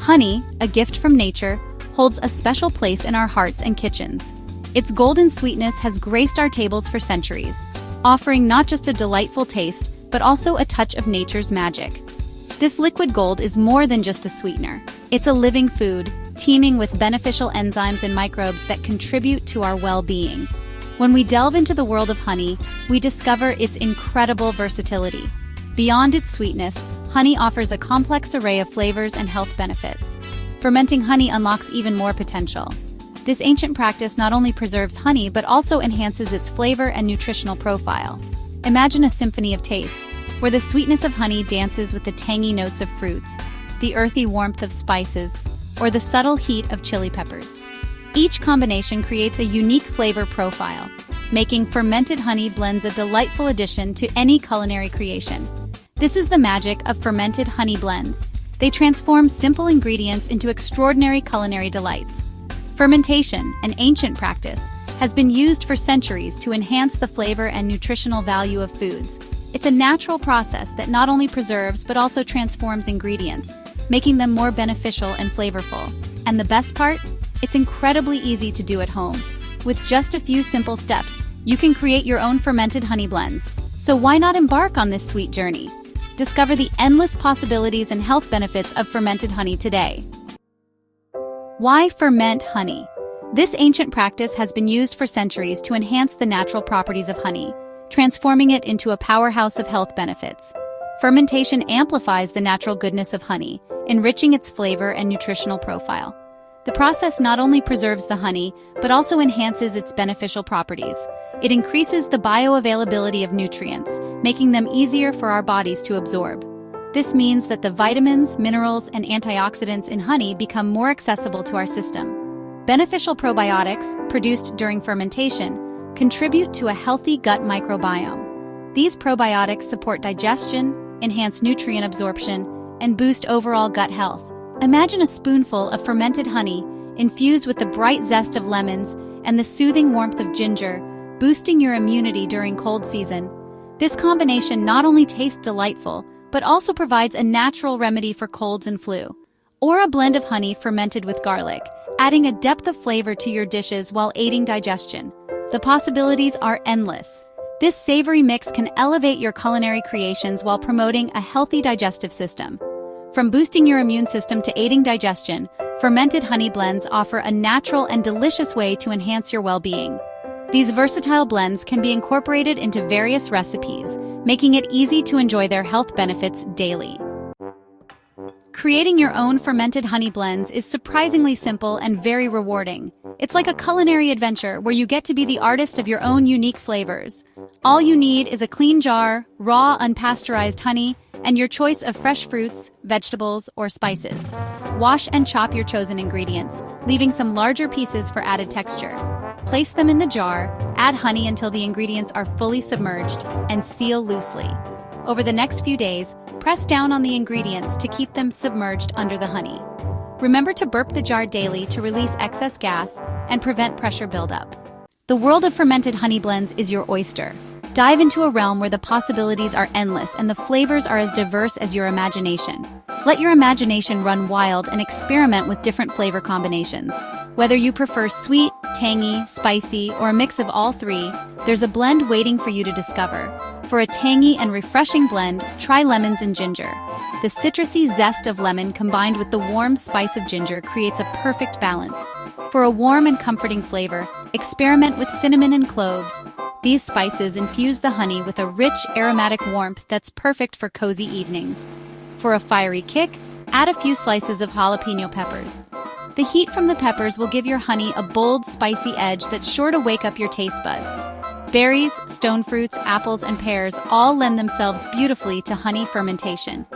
Honey, a gift from nature, holds a special place in our hearts and kitchens. Its golden sweetness has graced our tables for centuries, offering not just a delightful taste, but also a touch of nature's magic. This liquid gold is more than just a sweetener. It's a living food, teeming with beneficial enzymes and microbes that contribute to our well-being. When we delve into the world of honey, we discover its incredible versatility. Beyond its sweetness, honey offers a complex array of flavors and health benefits. Fermenting honey unlocks even more potential. This ancient practice not only preserves honey but also enhances its flavor and nutritional profile. Imagine a symphony of taste, where the sweetness of honey dances with the tangy notes of fruits, the earthy warmth of spices, or the subtle heat of chili peppers. Each combination creates a unique flavor profile, making fermented honey blends a delightful addition to any culinary creation. This is the magic of fermented honey blends. They transform simple ingredients into extraordinary culinary delights. Fermentation, an ancient practice, has been used for centuries to enhance the flavor and nutritional value of foods. It's a natural process that not only preserves but also transforms ingredients, making them more beneficial and flavorful. And the best part? It's incredibly easy to do at home. With just a few simple steps, you can create your own fermented honey blends. So why not embark on this sweet journey? Discover the endless possibilities and health benefits of fermented honey today. Why ferment honey? This ancient practice has been used for centuries to enhance the natural properties of honey, transforming it into a powerhouse of health benefits. Fermentation amplifies the natural goodness of honey, enriching its flavor and nutritional profile. The process not only preserves the honey, but also enhances its beneficial properties. It increases the bioavailability of nutrients, making them easier for our bodies to absorb. This means that the vitamins, minerals, and antioxidants in honey become more accessible to our system. Beneficial probiotics, produced during fermentation, contribute to a healthy gut microbiome. These probiotics support digestion, enhance nutrient absorption, and boost overall gut health. Imagine a spoonful of fermented honey infused with the bright zest of lemons and the soothing warmth of ginger, boosting your immunity during cold season. This combination not only tastes delightful, but also provides a natural remedy for colds and flu. Or a blend of honey fermented with garlic, adding a depth of flavor to your dishes while aiding digestion. The possibilities are endless. This savory mix can elevate your culinary creations while promoting a healthy digestive system. From boosting your immune system to aiding digestion, fermented honey blends offer a natural and delicious way to enhance your well-being. These versatile blends can be incorporated into various recipes, making it easy to enjoy their health benefits daily. Creating your own fermented honey blends is surprisingly simple and very rewarding. It's like a culinary adventure where you get to be the artist of your own unique flavors. All you need is a clean jar, raw, unpasteurized honey, and your choice of fresh fruits, vegetables, or spices. Wash and chop your chosen ingredients, leaving some larger pieces for added texture. Place them in the jar, add honey until the ingredients are fully submerged, and seal loosely. Over the next few days, press down on the ingredients to keep them submerged under the honey. Remember to burp the jar daily to release excess gas and prevent pressure buildup. The world of fermented honey blends is your oyster. Dive into a realm where the possibilities are endless and the flavors are as diverse as your imagination. Let your imagination run wild and experiment with different flavor combinations. Whether you prefer sweet, tangy, spicy, or a mix of all three, there's a blend waiting for you to discover. For a tangy and refreshing blend, try lemons and ginger. The citrusy zest of lemon combined with the warm spice of ginger creates a perfect balance. For a warm and comforting flavor, experiment with cinnamon and cloves. These spices infuse the honey with a rich, aromatic warmth that's perfect for cozy evenings. For a fiery kick, add a few slices of jalapeno peppers. The heat from the peppers will give your honey a bold, spicy edge that's sure to wake up your taste buds. Berries, stone fruits, apples, and pears all lend themselves beautifully to honey fermentation.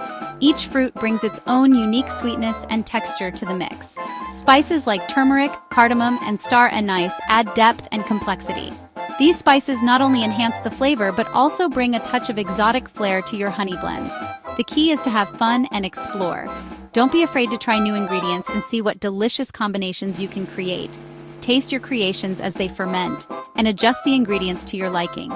Each fruit brings its own unique sweetness and texture to the mix. Spices like turmeric, cardamom, and star anise add depth and complexity. These spices not only enhance the flavor but also bring a touch of exotic flair to your honey blends. The key is to have fun and explore. Don't be afraid to try new ingredients and see what delicious combinations you can create. Taste your creations as they ferment, and adjust the ingredients to your liking.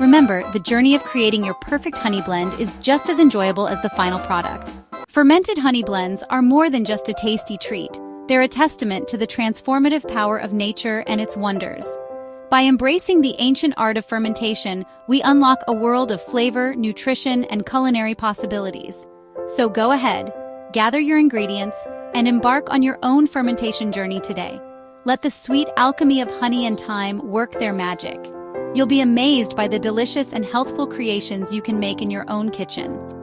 Remember, the journey of creating your perfect honey blend is just as enjoyable as the final product. Fermented honey blends are more than just a tasty treat. They're a testament to the transformative power of nature and its wonders. By embracing the ancient art of fermentation, we unlock a world of flavor, nutrition, and culinary possibilities. So go ahead, gather your ingredients, and embark on your own fermentation journey today. Let the sweet alchemy of honey and thyme work their magic. You'll be amazed by the delicious and healthful creations you can make in your own kitchen.